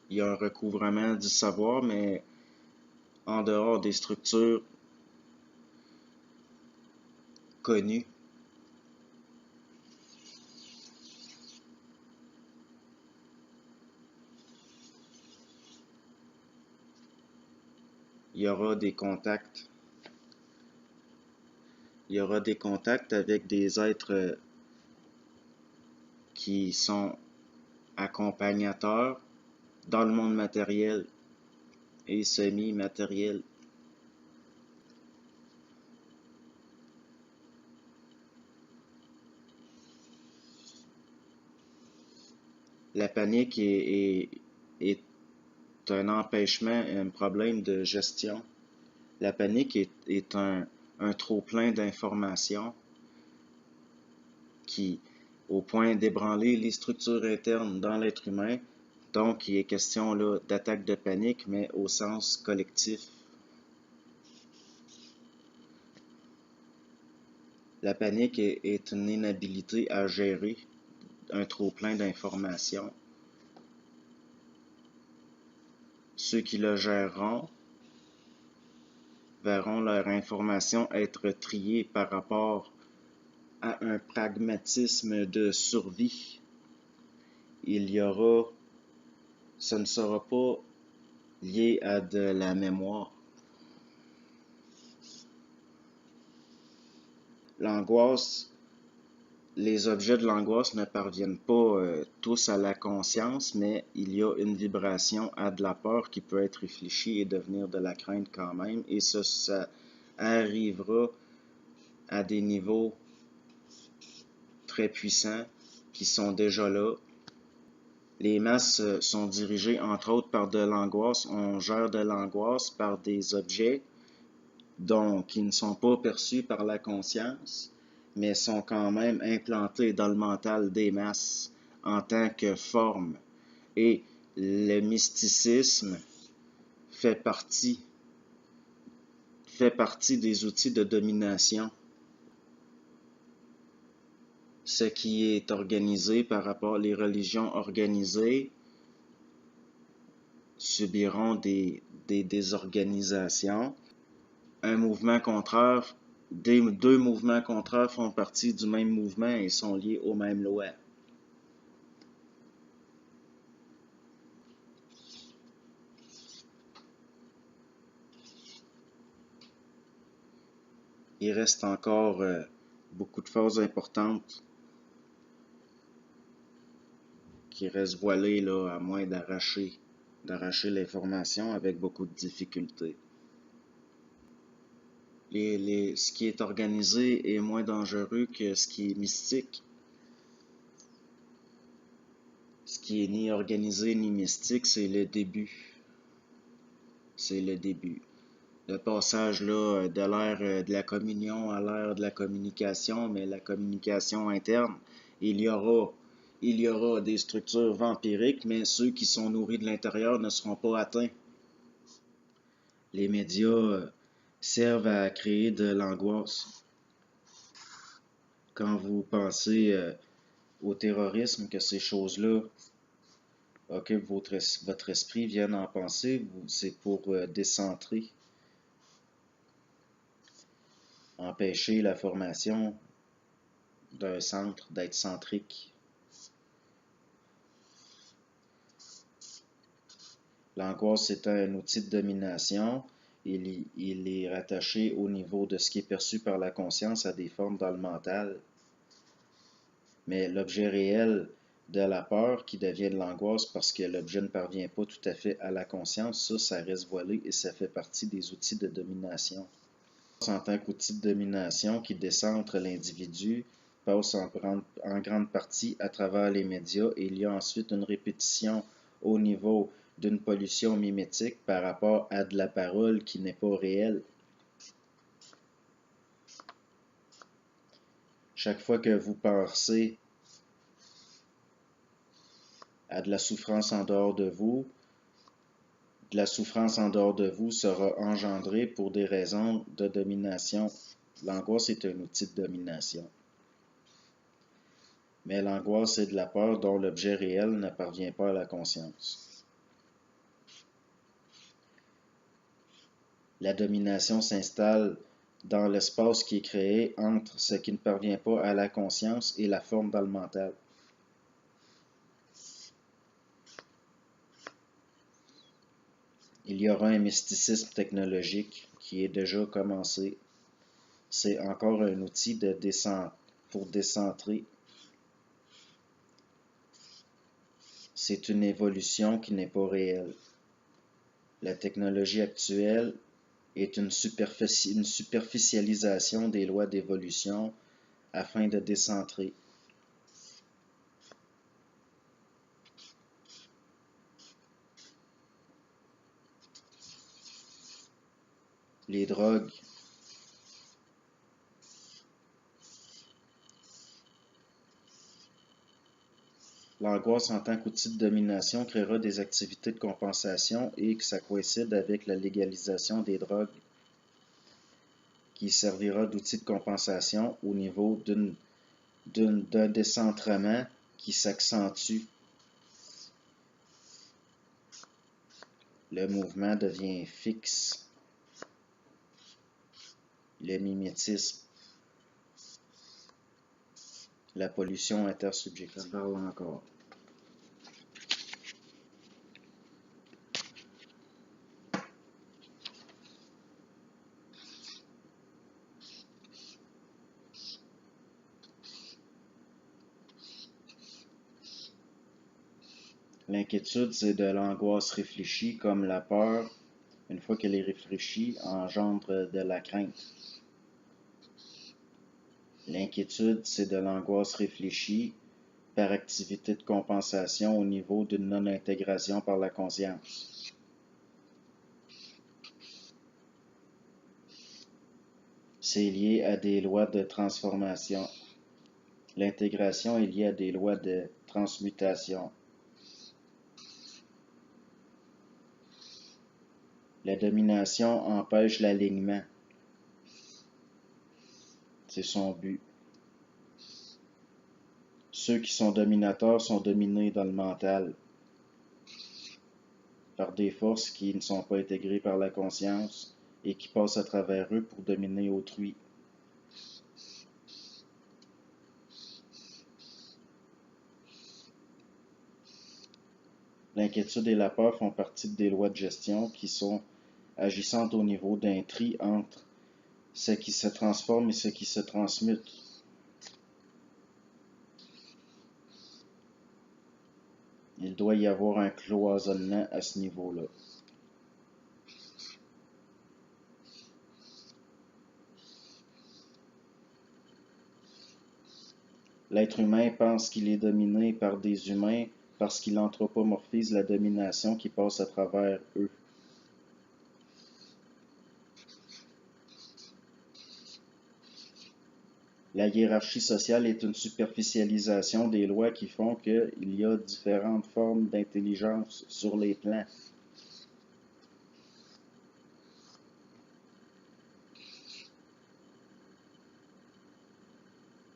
Il y a un recouvrement du savoir, mais en dehors des structures connues. Il y aura des contacts. Il y aura des contacts avec des êtres qui sont accompagnateurs dans le monde matériel et semi-matériel. La panique est un empêchement, un problème de gestion. La panique est un trop-plein d'informations qui, au point d'ébranler les structures internes dans l'être humain. Donc, il est question là d'attaque de panique, mais au sens collectif. La panique est une inhabilité à gérer un trop-plein d'informations. Ceux qui le géreront verront leur information être triée par rapport à un pragmatisme de survie. Il y aura, ce ne sera pas lié à de la mémoire. L'angoisse, les objets de l'angoisse ne parviennent pas tous à la conscience, mais il y a une vibration à de la peur qui peut être réfléchie et devenir de la crainte quand même. Et ça arrivera à des niveaux très puissants qui sont déjà là. Les masses sont dirigées entre autres par de l'angoisse. On gère de l'angoisse par des objets qui ne sont pas perçus par la conscience, mais sont quand même implantés dans le mental des masses en tant que forme. Et le mysticisme fait partie des outils de domination. Ce qui est organisé par rapport aux religions organisées subiront des désorganisations. Un mouvement contraire, deux mouvements contraires font partie du même mouvement et sont liés aux mêmes lois. Il reste encore beaucoup de phases importantes qui restent voilées là, à moins d'arracher l'information avec beaucoup de difficultés. Ce qui est organisé est moins dangereux que ce qui est mystique. Ce qui est ni organisé ni mystique, c'est le début. C'est le début. Le passage là, de l'ère de la communion à l'ère de la communication, mais la communication interne, il y aura des structures vampiriques, mais ceux qui sont nourris de l'intérieur ne seront pas atteints. Les médias servent à créer de l'angoisse. Quand vous pensez au terrorisme, que ces choses-là occupent votre esprit, viennent en pensée, c'est pour décentrer, empêcher la formation d'un centre d'être centrique. L'angoisse est un outil de domination. Il est rattaché au niveau de ce qui est perçu par la conscience à des formes dans le mental. Mais l'objet réel de la peur qui devient de l'angoisse parce que l'objet ne parvient pas tout à fait à la conscience, ça reste voilé et ça fait partie des outils de domination. En tant qu'outil de domination qui décentre l'individu, passe en grande partie à travers les médias et il y a ensuite une répétition au niveau d'une pollution mimétique par rapport à de la parole qui n'est pas réelle. Chaque fois que vous pensez à de la souffrance en dehors de vous sera engendrée pour des raisons de domination. L'angoisse est un outil de domination. Mais l'angoisse est de la peur dont l'objet réel ne parvient pas à la conscience. La domination s'installe dans l'espace qui est créé entre ce qui ne parvient pas à la conscience et la forme dans le mental. Il y aura un mysticisme technologique qui est déjà commencé. C'est encore un outil pour décentrer. C'est une évolution qui n'est pas réelle. La technologie actuelle est une superficialisation des lois d'évolution afin de décentrer. Les drogues. L'angoisse en tant qu'outil de domination créera des activités de compensation et que ça coïncide avec la légalisation des drogues qui servira d'outil de compensation au niveau d'un décentrement qui s'accentue. Le mouvement devient fixe. Le mimétisme. La pollution intersubjective. Je parle encore. L'inquiétude, c'est de l'angoisse réfléchie, comme la peur, une fois qu'elle est réfléchie, engendre de la crainte. L'inquiétude, c'est de l'angoisse réfléchie par activité de compensation au niveau d'une non-intégration par la conscience. C'est lié à des lois de transformation. L'intégration est liée à des lois de transmutation. La domination empêche l'alignement. C'est son but. Ceux qui sont dominateurs sont dominés dans le mental par des forces qui ne sont pas intégrées par la conscience et qui passent à travers eux pour dominer autrui. L'inquiétude et la peur font partie des lois de gestion qui sont agissantes au niveau d'un tri entre ce qui se transforme et ce qui se transmute. Il doit y avoir un cloisonnement à ce niveau-là. L'être humain pense qu'il est dominé par des humains parce qu'il anthropomorphise la domination qui passe à travers eux. La hiérarchie sociale est une superficialisation des lois qui font qu'il y a différentes formes d'intelligence sur les plans.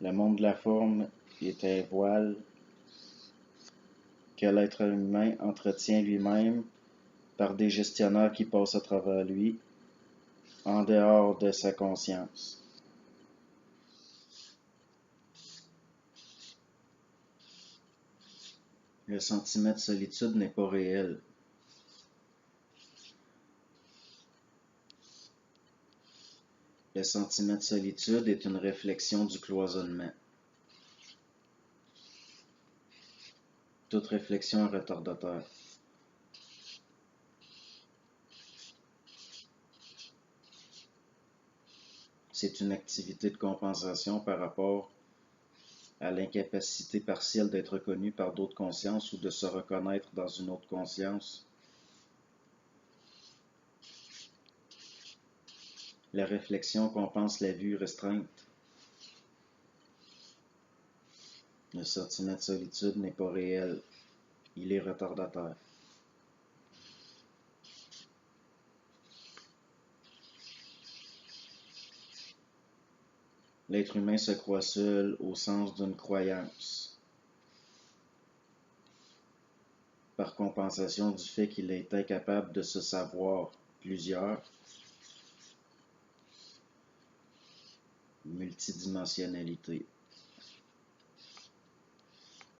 Le monde de la forme est un voile que l'être humain entretient lui-même par des gestionnaires qui passent à travers lui, en dehors de sa conscience. Le sentiment de solitude n'est pas réel. Le sentiment de solitude est une réflexion du cloisonnement. Toute réflexion est retardateur. C'est une activité de compensation par rapport à l'incapacité partielle d'être reconnu par d'autres consciences ou de se reconnaître dans une autre conscience. La réflexion compense la vue restreinte. Le sentiment de solitude n'est pas réel, il est retardateur. L'être humain se croit seul au sens d'une croyance, par compensation du fait qu'il est incapable de se savoir plusieurs, multidimensionnalité.